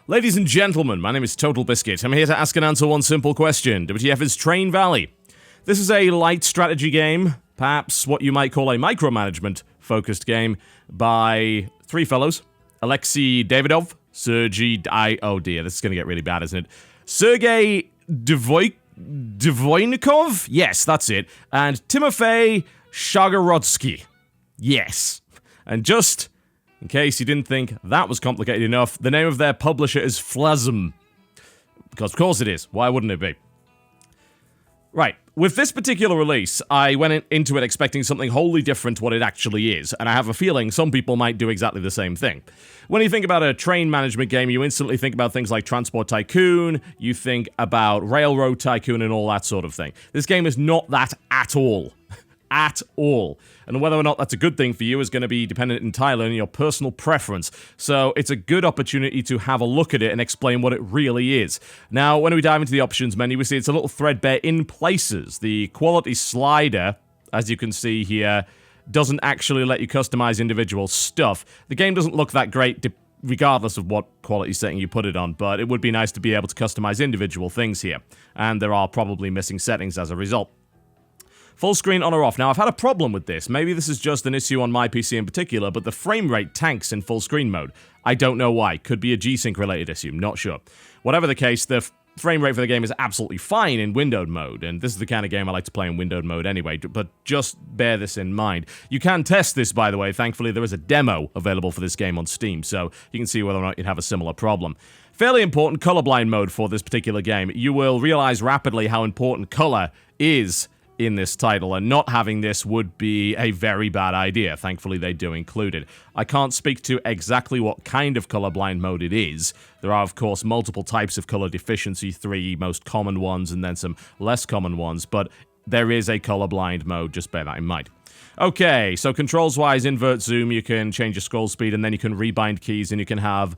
Ladies and gentlemen, my name is TotalBiscuit. I'm here to ask and answer one simple question. WTF is Train Valley. This is a light strategy game, perhaps what you might call a micromanagement-focused game, by three fellows. Alexey Davydov, Sergey... oh dear, this is going to get really bad, isn't it? Sergey Dvoynikov? Yes, that's it. And Timofey Shargorodskiy. Yes. And just... in case you didn't think that was complicated enough, the name of their publisher is Flasm. Because of course it is. Why wouldn't it be? Right. With this particular release, I went into it expecting something wholly different to what it actually is, and I have a feeling some people might do exactly the same thing. When you think about a train management game, you instantly think about things like Transport Tycoon, you think about Railroad Tycoon and all that sort of thing. This game is not that at all. At all. And whether or not that's a good thing for you is going to be dependent entirely on your personal preference. So it's a good opportunity to have a look at it and explain what it really is. Now, when we dive into the options menu, we see it's a little threadbare in places. The quality slider, as you can see here, doesn't actually let you customize individual stuff. The game doesn't look that great regardless of what quality setting you put it on, but it would be nice to be able to customize individual things here. And there are probably missing settings as a result. Full screen on or off. Now, I've had a problem with this. Maybe this is just an issue on my PC in particular, but the frame rate tanks in full screen mode. I don't know why. Could be a G-Sync related issue. Not sure. Whatever the case, the frame rate for the game is absolutely fine in windowed mode, and this is the kind of game I like to play in windowed mode anyway, but just bear this in mind. You can test this, by the way. Thankfully, there is a demo available for this game on Steam, so you can see whether or not you'd have a similar problem. Fairly important colorblind mode for this particular game. You will realize rapidly how important color is in this title, and not having this would be a very bad idea. Thankfully, they do include it. I can't speak to exactly what kind of colorblind mode it is. There are, of course, multiple types of color deficiency, 3 most common ones, and then some less common ones, but there is a colorblind mode, just bear that in mind. Okay, so controls-wise, invert zoom, you can change your scroll speed, and then you can rebind keys, and you can have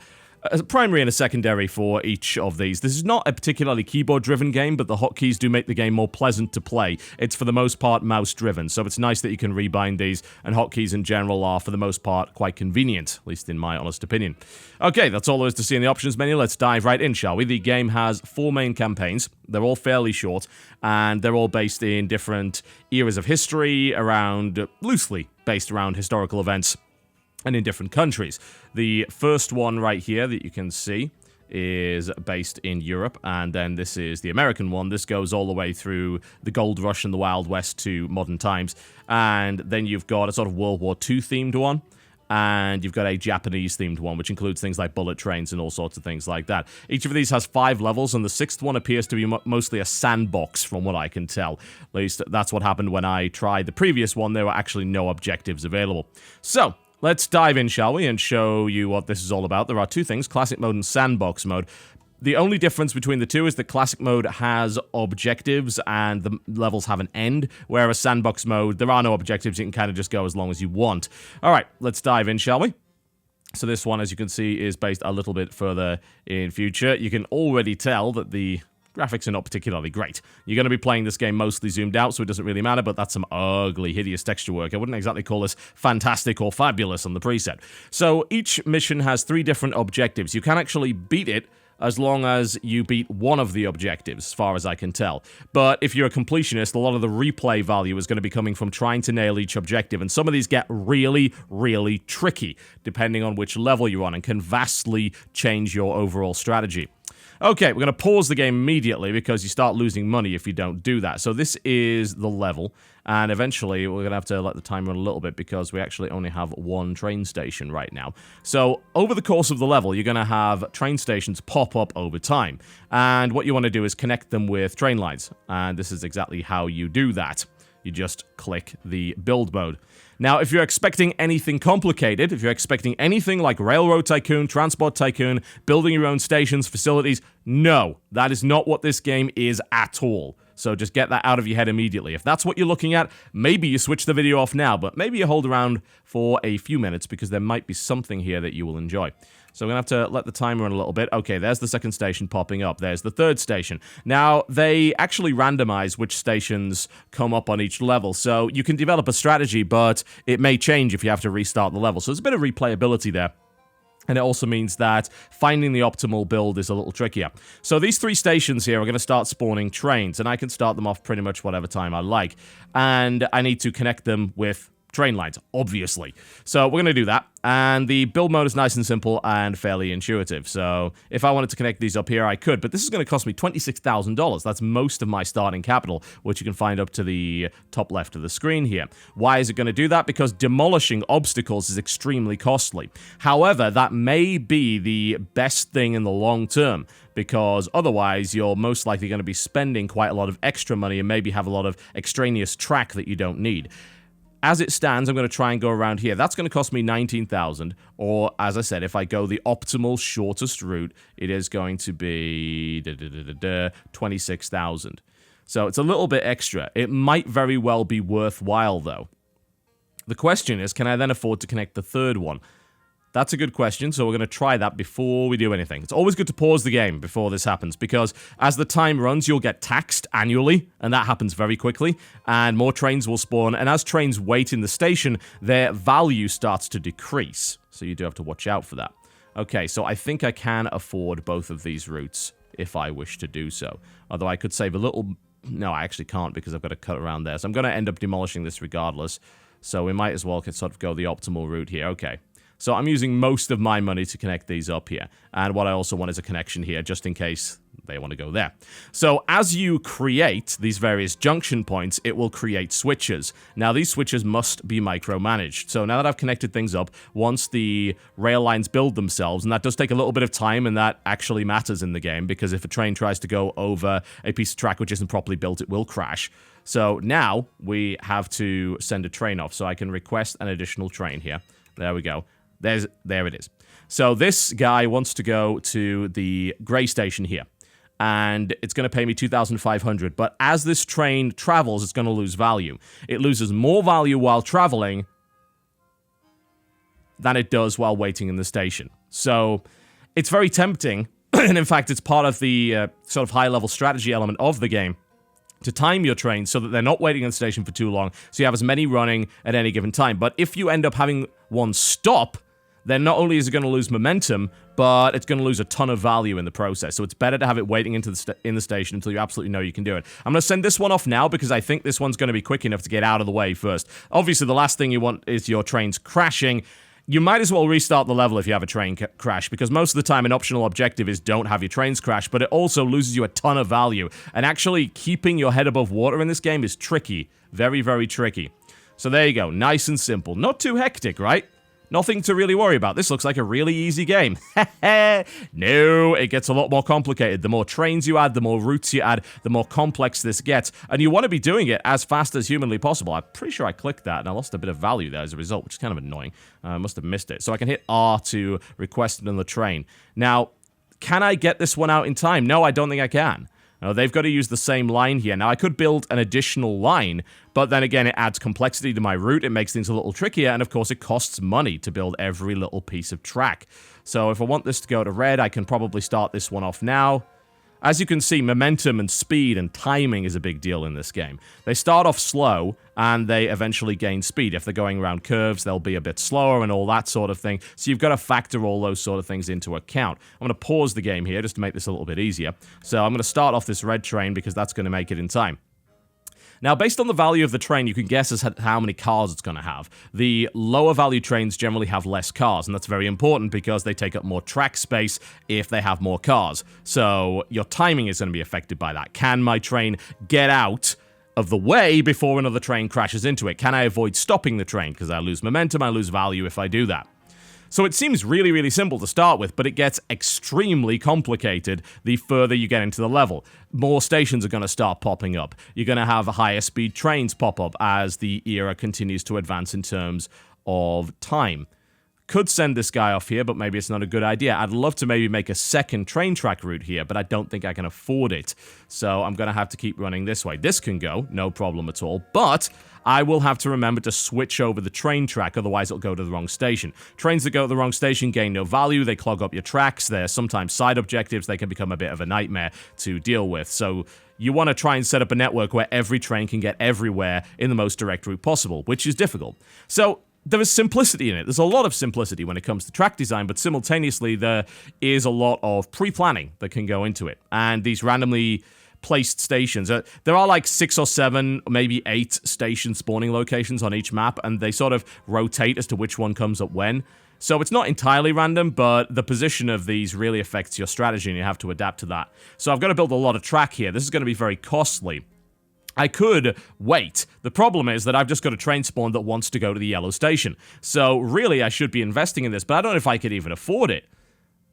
a primary and a secondary for each of these. This is not a particularly keyboard-driven game, but the hotkeys do make the game more pleasant to play. It's, for the most part, mouse-driven, so it's nice that you can rebind these, and hotkeys in general are, for the most part, quite convenient, at least in my honest opinion. Okay, that's all there is to see in the options menu. Let's dive right in, shall we? The game has 4 main campaigns. They're all fairly short, and they're all based in different eras of history, loosely based around historical events, and in different countries. The first one right here that you can see is based in Europe, and then this is the American one. This goes all the way through the Gold Rush and the Wild West to modern times, and then you've got a sort of World War II themed one, and you've got a Japanese themed one, which includes things like bullet trains and all sorts of things like that. Each of these has 5 levels, and the 6th one appears to be mostly a sandbox, from what I can tell. At least that's what happened when I tried the previous one. There were actually no objectives available. So let's dive in, shall we, and show you what this is all about. There are 2 things, classic mode and sandbox mode. The only difference between the two is that classic mode has objectives and the levels have an end, whereas sandbox mode, there are no objectives. You can kind of just go as long as you want. All right, let's dive in, shall we? So this one, as you can see, is based a little bit further in future. You can already tell that the graphics are not particularly great. You're going to be playing this game mostly zoomed out, so it doesn't really matter, but that's some ugly, hideous texture work. I wouldn't exactly call this fantastic or fabulous on the preset. So each mission has 3 different objectives. You can actually beat it as long as you beat one of the objectives, as far as I can tell. But if you're a completionist, a lot of the replay value is going to be coming from trying to nail each objective, and some of these get really, really tricky, depending on which level you're on, and can vastly change your overall strategy. Okay, we're going to pause the game immediately because you start losing money if you don't do that. So this is the level, and eventually we're going to have to let the time run a little bit because we actually only have 1 train station right now. So over the course of the level, you're going to have train stations pop up over time, and what you want to do is connect them with train lines, and this is exactly how you do that. You just click the build mode. Now, if you're expecting anything complicated, if you're expecting anything like Railroad Tycoon, Transport Tycoon, building your own stations, facilities, no, that is not what this game is at all. So just get that out of your head immediately. If that's what you're looking at, maybe you switch the video off now, but maybe you hold around for a few minutes because there might be something here that you will enjoy. So I'm going to have to let the timer run a little bit. Okay, there's the second station popping up. There's the third station. Now, they actually randomize which stations come up on each level, so you can develop a strategy, but it may change if you have to restart the level. So there's a bit of replayability there. And it also means that finding the optimal build is a little trickier. So these 3 stations here are going to start spawning trains, and I can start them off pretty much whatever time I like. And I need to connect them with train lines, obviously. So we're going to do that. And the build mode is nice and simple and fairly intuitive. So if I wanted to connect these up here, I could. But this is going to cost me $26,000. That's most of my starting capital, which you can find up to the top left of the screen here. Why is it going to do that? Because demolishing obstacles is extremely costly. However, that may be the best thing in the long term, because otherwise you're most likely going to be spending quite a lot of extra money and maybe have a lot of extraneous track that you don't need. As it stands, I'm going to try and go around here. That's going to cost me $19,000, or, as I said, if I go the optimal, shortest route, it is going to be $26,000. So it's a little bit extra. It might very well be worthwhile, though. The question is, can I then afford to connect the third one? That's a good question, so we're going to try that before we do anything. It's always good to pause the game before this happens, because as the time runs, you'll get taxed annually, and that happens very quickly, and more trains will spawn, and as trains wait in the station, their value starts to decrease, so you do have to watch out for that. Okay, so I think I can afford both of these routes if I wish to do so, although I could save a little... No, I actually can't, because I've got to cut around there, so I'm going to end up demolishing this regardless, so we might as well sort of go the optimal route here. Okay. So I'm using most of my money to connect these up here. And what I also want is a connection here, just in case they want to go there. So as you create these various junction points, it will create switches. Now, these switches must be micromanaged. So now that I've connected things up, once the rail lines build themselves, and that does take a little bit of time, and that actually matters in the game, because if a train tries to go over a piece of track which isn't properly built, it will crash. So now we have to send a train off. So I can request an additional train here. There we go. There it is. So this guy wants to go to the grey station here, and it's going to pay me $2,500. But as this train travels, it's going to lose value. It loses more value while traveling than it does while waiting in the station. So it's very tempting, and in fact, it's part of the sort of high-level strategy element of the game, to time your trains so that they're not waiting in the station for too long, so you have as many running at any given time. But if you end up having one stop, then not only is it going to lose momentum, but it's going to lose a ton of value in the process. So it's better to have it waiting in the station until you absolutely know you can do it. I'm going to send this one off now because I think this one's going to be quick enough to get out of the way first. Obviously, the last thing you want is your trains crashing. You might as well restart the level if you have a train crash, because most of the time an optional objective is don't have your trains crash, but it also loses you a ton of value. And actually keeping your head above water in this game is tricky. Very, very tricky. So there you go. Nice and simple. Not too hectic, right? Nothing to really worry about. This looks like a really easy game. No, it gets a lot more complicated. The more trains you add, the more routes you add, the more complex this gets. And you want to be doing it as fast as humanly possible. I'm pretty sure I clicked that and I lost a bit of value there as a result, which is kind of annoying. I must have missed it. So I can hit R to request another train. Now, can I get this one out in time? No, I don't think I can. They've got to use the same line here. Now, I could build an additional line, but then again, it adds complexity to my route. It makes things a little trickier, and of course, it costs money to build every little piece of track. So if I want this to go to red, I can probably start this one off now. As you can see, momentum and speed and timing is a big deal in this game. They start off slow, and they eventually gain speed. If they're going around curves, they'll be a bit slower and all that sort of thing. So you've got to factor all those sort of things into account. I'm going to pause the game here just to make this a little bit easier. So I'm going to start off this red train because that's going to make it in time. Now, based on the value of the train, you can guess as how many cars it's going to have. The lower value trains generally have less cars, and that's very important because they take up more track space if they have more cars. So your timing is going to be affected by that. Can my train get out of the way before another train crashes into it? Can I avoid stopping the train? Because I lose momentum, I lose value if I do that. So it seems really, really simple to start with, but it gets extremely complicated the further you get into the level. More stations are going to start popping up. You're going to have higher speed trains pop up as the era continues to advance in terms of time. Could send this guy off here, but maybe it's not a good idea. I'd love to maybe make a second train track route here, but I don't think I can afford it. So I'm going to have to keep running this way. This can go, no problem at all, but I will have to remember to switch over the train track, otherwise it'll go to the wrong station. Trains that go to the wrong station gain no value, they clog up your tracks, they're sometimes side objectives, they can become a bit of a nightmare to deal with. So you want to try and set up a network where every train can get everywhere in the most direct route possible, which is difficult. So there is simplicity in it. There's a lot of simplicity when it comes to track design, but simultaneously there is a lot of pre-planning that can go into it. And these randomly placed stations, there are like 6 or 7, maybe 8 station spawning locations on each map, and they sort of rotate as to which one comes up when. So it's not entirely random, but the position of these really affects your strategy, and you have to adapt to that. So I've got to build a lot of track here. This is going to be very costly. I could wait. The problem is that I've just got a train spawn that wants to go to the yellow station. So really, I should be investing in this, but I don't know if I could even afford it.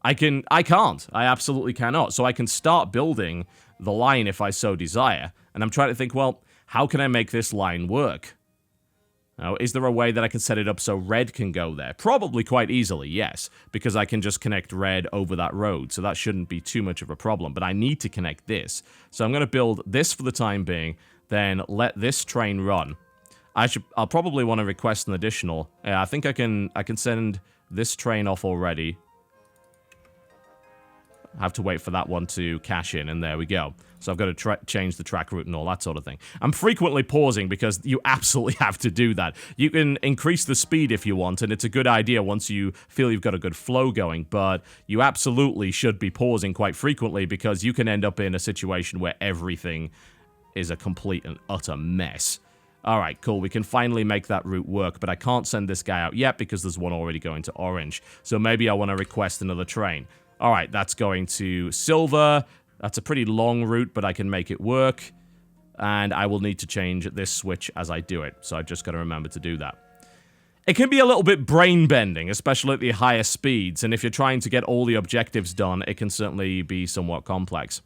I can't. I absolutely cannot. So I can start building the line if I so desire. And I'm trying to think, well, how can I make this line work? Now, is there a way that I can set it up so red can go there? Probably quite easily, yes, because I can just connect red over that road, so that shouldn't be too much of a problem, but I need to connect this. So I'm going to build this for the time being, then let this train run. I'll probably want to request an additional. Yeah, I think I can send this train off already. I have to wait for that one to cash in, and there we go. So I've got to change the track route and all that sort of thing. I'm frequently pausing because you absolutely have to do that. You can increase the speed if you want, and it's a good idea once you feel you've got a good flow going, but you absolutely should be pausing quite frequently because you can end up in a situation where everything is a complete and utter mess. Alright, cool, we can finally make that route work, but I can't send this guy out yet because there's one already going to orange. So maybe I want to request another train. Alright, that's going to silver. That's a pretty long route, but I can make it work. And I will need to change this switch as I do it, so I've just got to remember to do that. It can be a little bit brain-bending, especially at the higher speeds, and if you're trying to get all the objectives done, it can certainly be somewhat complex.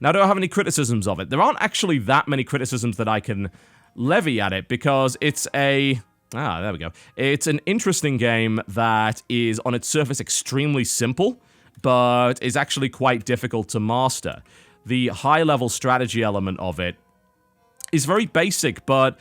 Now, I don't have any criticisms of it. There aren't actually that many criticisms that I can levy at it, because it's a... there we go. It's an interesting game that is, on its surface, extremely simple, but is actually quite difficult to master. The high-level strategy element of it is very basic, but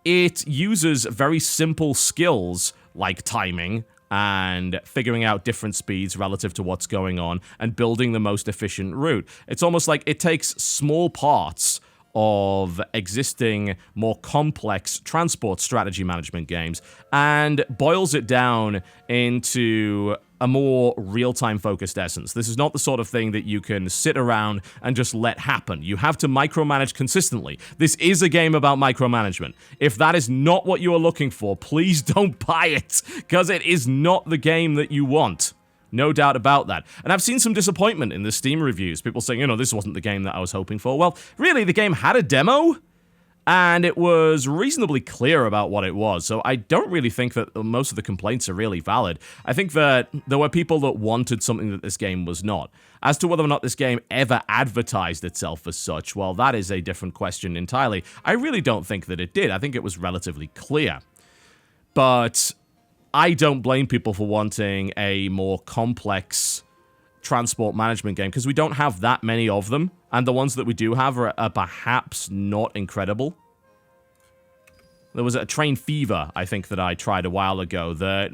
it uses very simple skills like timing and figuring out different speeds relative to what's going on and building the most efficient route. It's almost like it takes small parts of existing, more complex transport strategy management games and boils it down into a more real-time focused essence. This is not the sort of thing that you can sit around and just let happen. You have to micromanage consistently. This is a game about micromanagement. If that is not what you are looking for, please don't buy it, because it is not the game that you want. No doubt about that. And I've seen some disappointment in the Steam reviews. People saying, you know, this wasn't the game that I was hoping for. Well, really, the game had a demo, and it was reasonably clear about what it was. So I don't really think that most of the complaints are really valid. I think that there were people that wanted something that this game was not. As to whether or not this game ever advertised itself as such, well, that is a different question entirely. I really don't think that it did. I think it was relatively clear. But I don't blame people for wanting a more complex transport management game, because we don't have that many of them, and the ones that we do have are perhaps not incredible. There was a Train Fever, I think, that I tried a while ago that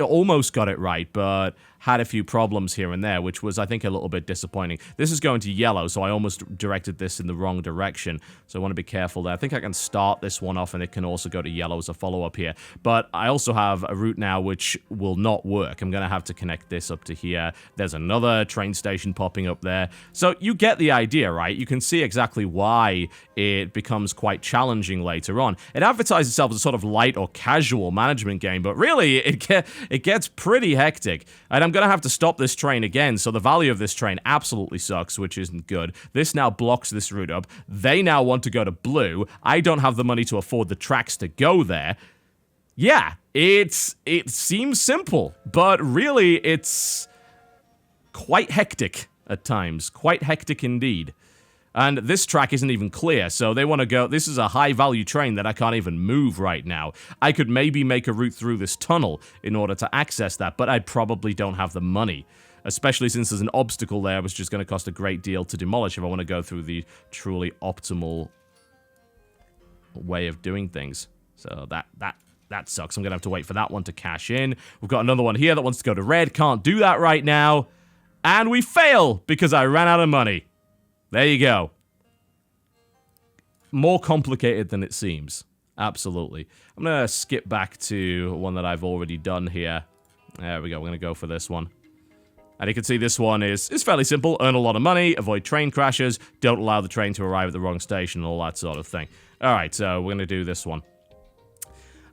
almost got it right, but had a few problems here and there, which was, I think, a little bit disappointing. This is going to yellow, so I almost directed this in the wrong direction, so I want to be careful there. I think I can start this one off, and it can also go to yellow as a follow-up here, but I also have a route now which will not work. I'm going to have to connect this up to here. There's another train station popping up there, so you get the idea, right? You can see exactly why it becomes quite challenging later on. It advertises itself as a sort of light or casual management game, but really, it gets pretty hectic, and I'm going to have to stop this train again, so the value of this train absolutely sucks, which isn't good. This now blocks this route up. They now want to go to blue. I don't have the money to afford the tracks to go there. Yeah, it seems simple, but really, it's quite hectic at times. Quite hectic indeed. And this track isn't even clear, so they want to go... This is a high-value train that I can't even move right now. I could maybe make a route through this tunnel in order to access that, but I probably don't have the money. Especially since there's an obstacle there, which is going to cost a great deal to demolish if I want to go through the truly optimal way of doing things. So that sucks. I'm going to have to wait for that one to cash in. We've got another one here that wants to go to red. Can't do that right now. And we fail because I ran out of money. There you go. More complicated than it seems. Absolutely. I'm going to skip back to one that I've already done here. There we go. We're going to go for this one. And you can see this one is fairly simple. Earn a lot of money, avoid train crashes, don't allow the train to arrive at the wrong station, all that sort of thing. Alright, so we're going to do this one.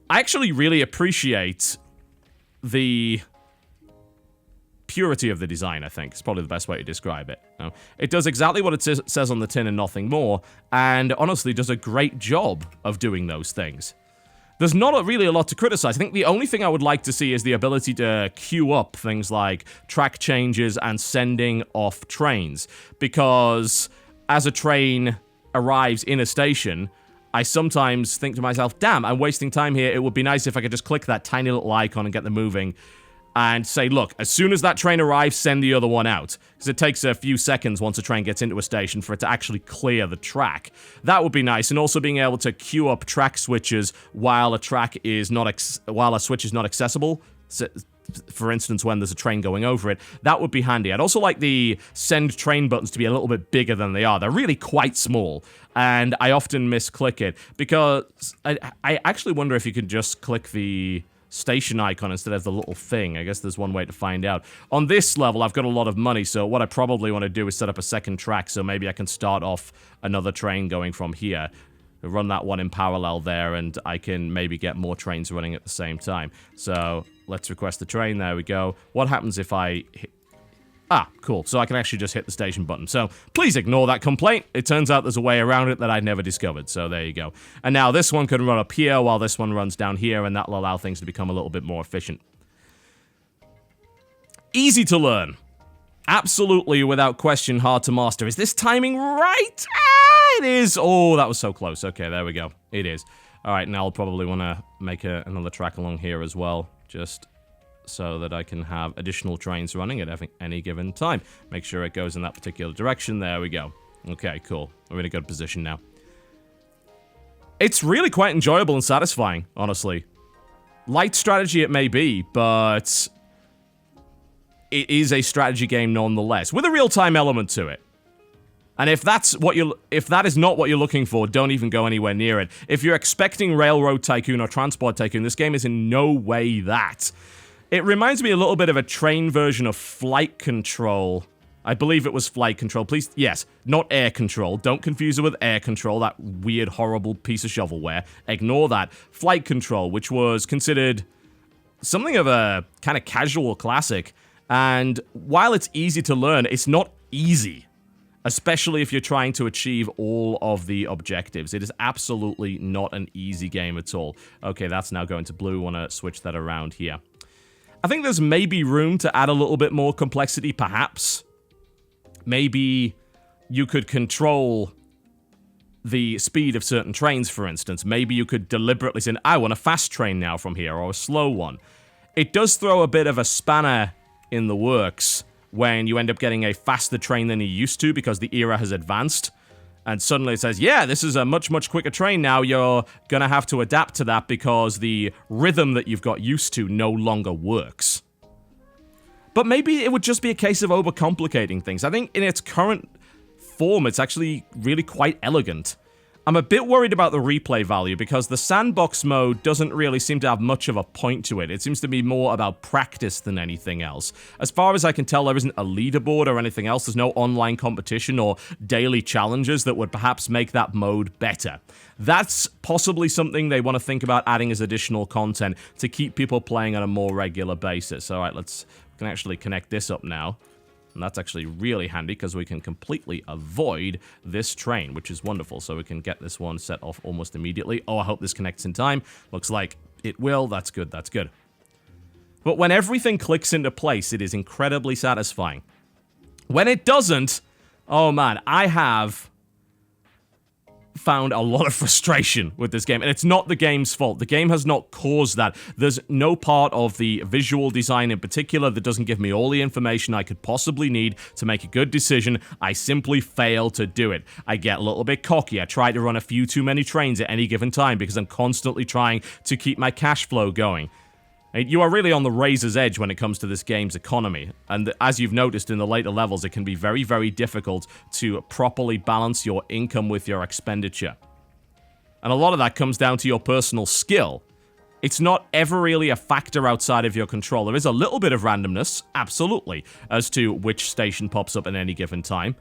I actually really appreciate the purity of the design, I think. It's probably the best way to describe it. You know, it does exactly what it says on the tin and nothing more, and honestly does a great job of doing those things. There's not really a lot to criticize. I think the only thing I would like to see is the ability to queue up things like track changes and sending off trains. Because as a train arrives in a station, I sometimes think to myself, damn, I'm wasting time here. It would be nice if I could just click that tiny little icon and get them moving. And say, look, as soon as that train arrives, send the other one out. Because it takes a few seconds once a train gets into a station for it to actually clear the track. That would be nice. And also being able to queue up track switches while a track is not while a switch is not accessible. So, for instance, when there's a train going over it, that would be handy. I'd also like the send train buttons to be a little bit bigger than they are. They're really quite small, and I often misclick it. Because I actually wonder if you could just click the station icon instead of the little thing. I guess there's one way to find out. On this level, I've got a lot of money, so what I probably want to do is set up a second track, so maybe I can start off another train going from here. Run that one in parallel there, and I can maybe get more trains running at the same time. So, let's request the train. There we go. What happens if I hit... Ah, cool. So I can actually just hit the station button. So, please ignore that complaint. It turns out there's a way around it that I'd never discovered. So, there you go. And now this one can run up here while this one runs down here, and that'll allow things to become a little bit more efficient. Easy to learn. Absolutely, without question, hard to master. Is this timing right? Ah, it is. Oh, that was so close. Okay, there we go. It is. All right, now I'll probably want to make another track along here as well. Just so that I can have additional trains running at any given time. Make sure it goes in that particular direction. There we go. Okay, cool. We're in a good position now. It's really quite enjoyable and satisfying, honestly. Light strategy it may be, but it is a strategy game nonetheless, with a real-time element to it. And if that is not what you're looking for, don't even go anywhere near it. If you're expecting Railroad Tycoon or Transport Tycoon, this game is in no way that. It reminds me a little bit of a train version of Flight Control. I believe it was Flight Control. Please, yes, not Air Control. Don't confuse it with Air Control, that weird, horrible piece of shovelware. Ignore that. Flight Control, which was considered something of a kind of casual classic. And while it's easy to learn, it's not easy. Especially if you're trying to achieve all of the objectives. It is absolutely not an easy game at all. Okay, that's now going to blue. Want to switch that around here. I think there's maybe room to add a little bit more complexity, perhaps. Maybe you could control the speed of certain trains, for instance. Maybe you could deliberately say, I want a fast train now from here, or a slow one. It does throw a bit of a spanner in the works when you end up getting a faster train than you used to because the era has advanced. And suddenly it says, yeah, this is a much, much quicker train now. You're going to have to adapt to that because the rhythm that you've got used to no longer works. But maybe it would just be a case of overcomplicating things. I think in its current form, it's actually really quite elegant. I'm a bit worried about the replay value because the sandbox mode doesn't really seem to have much of a point to it. It seems to be more about practice than anything else. As far as I can tell, there isn't a leaderboard or anything else. There's no online competition or daily challenges that would perhaps make that mode better. That's possibly something they want to think about adding as additional content to keep people playing on a more regular basis. All right, we can actually connect this up now. And that's actually really handy because we can completely avoid this train, which is wonderful. So we can get this one set off almost immediately. Oh, I hope this connects in time. Looks like it will. That's good. That's good. But when everything clicks into place, it is incredibly satisfying. When it doesn't, oh man, I have found a lot of frustration with this game, and it's not the game's fault. The game has not caused that. There's no part of the visual design in particular that doesn't give me all the information I could possibly need to make a good decision. I simply fail to do it. I get a little bit cocky. I try to run a few too many trains at any given time because I'm constantly trying to keep my cash flow going. You are really on the razor's edge when it comes to this game's economy, and as you've noticed in the later levels, it can be very, very difficult to properly balance your income with your expenditure. And a lot of that comes down to your personal skill. It's not ever really a factor outside of your control. There is a little bit of randomness, absolutely, as to which station pops up at any given time.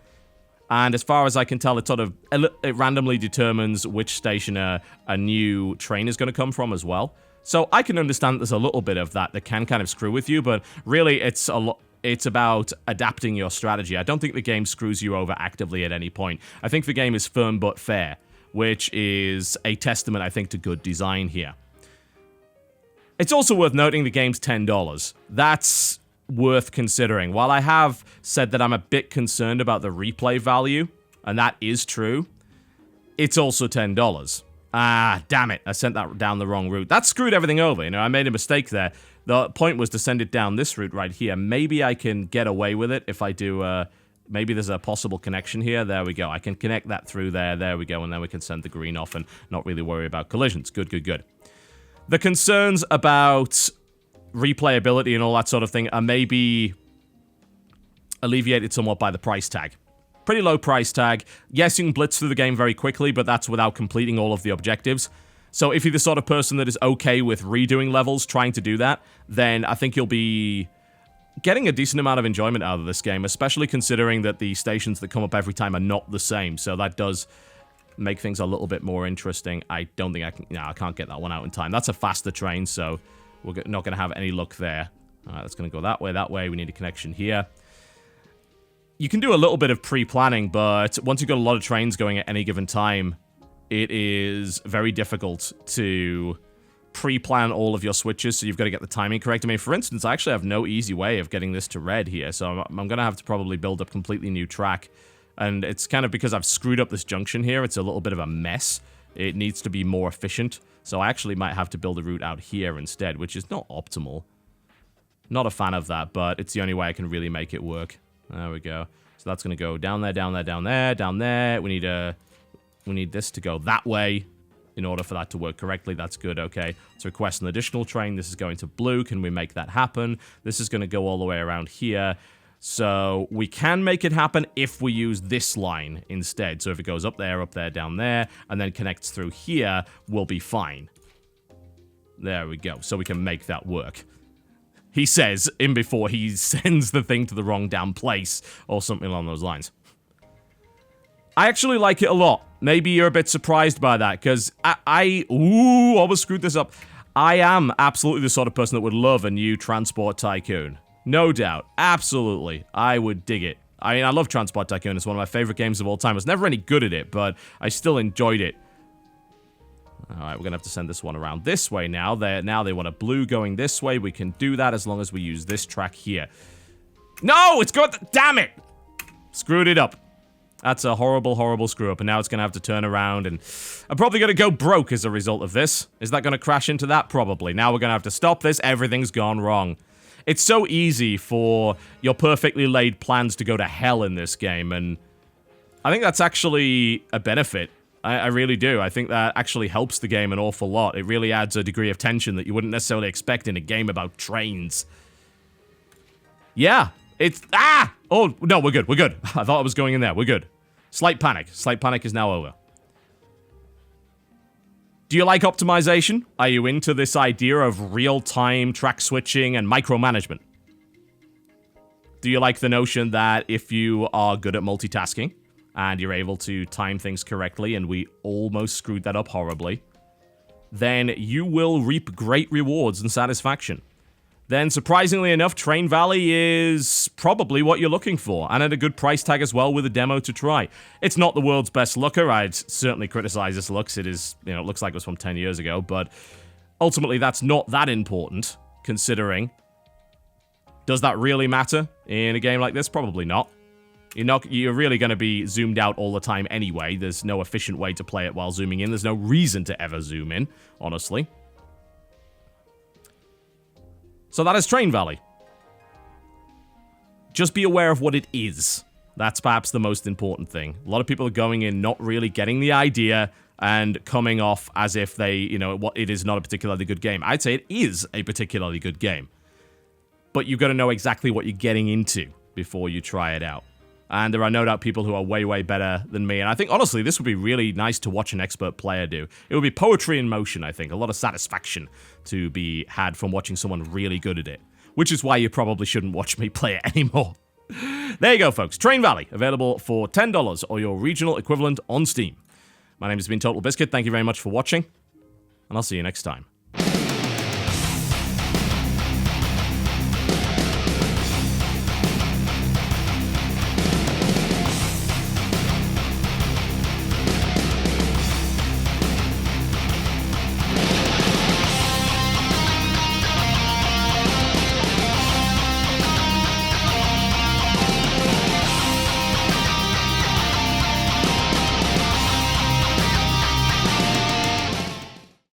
And as far as I can tell, it randomly determines which station a new train is going to come from as well. So I can understand there's a little bit of that can kind of screw with you, but really it's about adapting your strategy. I don't think the game screws you over actively at any point. I think the game is firm but fair, which is a testament, I think, to good design here. It's also worth noting the game's $10. That's worth considering. While I have said that I'm a bit concerned about the replay value, and that is true, it's also $10. Ah, damn it. I sent that down the wrong route. That screwed everything over, I made a mistake there. The point was to send it down this route right here. Maybe I can get away with it if I do, maybe there's a possible connection here. There we go. I can connect that through there. There we go. And then we can send the green off and not really worry about collisions. Good, good, good. The concerns about replayability and all that sort of thing are maybe alleviated somewhat by the price tag. Pretty low price tag. Yes, you can blitz through the game very quickly, but that's without completing all of the objectives. So if you're the sort of person that is okay with redoing levels, trying to do that, then I think you'll be getting a decent amount of enjoyment out of this game, especially considering that the stations that come up every time are not the same. So that does make things a little bit more interesting. I don't think I can... No, I can't get that one out in time. That's a faster train, so we're not going to have any luck there. All right, that's going to go that way, that way. We need a connection here. You can do a little bit of pre-planning, but once you've got a lot of trains going at any given time, it is very difficult to pre-plan all of your switches, so you've got to get the timing correct. I mean, for instance, I actually have no easy way of getting this to red here, so I'm going to have to probably build a completely new track. And it's kind of because I've screwed up this junction here, it's a little bit of a mess. It needs to be more efficient. So I actually might have to build a route out here instead, which is not optimal. Not a fan of that, but it's the only way I can really make it work. There we go. So that's going to go down there, down there, down there, down there. We need this to go that way in order for that to work correctly. That's good, okay. Let's request an additional train. This is going to blue. Can we make that happen? This is going to go all the way around here. So we can make it happen if we use this line instead. So if it goes up there, down there, and then connects through here, we'll be fine. There we go. So we can make that work. He says in before he sends the thing to the wrong damn place or something along those lines. I actually like it a lot. Maybe you're a bit surprised by that because I almost screwed this up. I am absolutely the sort of person that would love a new Transport Tycoon. No doubt. Absolutely. I would dig it. I mean, I love Transport Tycoon. It's one of my favorite games of all time. I was never any good at it, but I still enjoyed it. Alright, we're going to have to send this one around this way now. Now they want a blue going this way. We can do that as long as we use this track here. No! It's got... Damn it! Screwed it up. That's a horrible, horrible screw up. And now it's going to have to turn around and... I'm probably going to go broke as a result of this. Is that going to crash into that? Probably. Now we're going to have to stop this. Everything's gone wrong. It's so easy for your perfectly laid plans to go to hell in this game, and I think that's actually a benefit. I really do. I think that actually helps the game an awful lot. It really adds a degree of tension that you wouldn't necessarily expect in a game about trains. Yeah, it's... Ah! Oh, no, we're good, we're good. I thought I was going in there. We're good. Slight panic. Slight panic is now over. Do you like optimization? Are you into this idea of real-time track switching and micromanagement? Do you like the notion that if you are good at multitasking and you're able to time things correctly, and we almost screwed that up horribly, then you will reap great rewards and satisfaction? Then, surprisingly enough, Train Valley is probably what you're looking for, and at a good price tag as well with a demo to try. It's not the world's best looker. I'd certainly criticize this looks. It is, it looks like it was from 10 years ago, but ultimately that's not that important, considering. Does that really matter in a game like this? Probably not. You're really going to be zoomed out all the time anyway. There's no efficient way to play it while zooming in. There's no reason to ever zoom in, honestly. So that is Train Valley. Just be aware of what it is. That's perhaps the most important thing. A lot of people are going in not really getting the idea and coming off as if they, it is not a particularly good game. I'd say it is a particularly good game. But you've got to know exactly what you're getting into before you try it out. And there are no doubt people who are way, way better than me. And I think, honestly, this would be really nice to watch an expert player do. It would be poetry in motion, I think. A lot of satisfaction to be had from watching someone really good at it. Which is why you probably shouldn't watch me play it anymore. There you go, folks. Train Valley, available for $10 or your regional equivalent on Steam. My name has been TotalBiscuit. Thank you very much for watching. And I'll see you next time.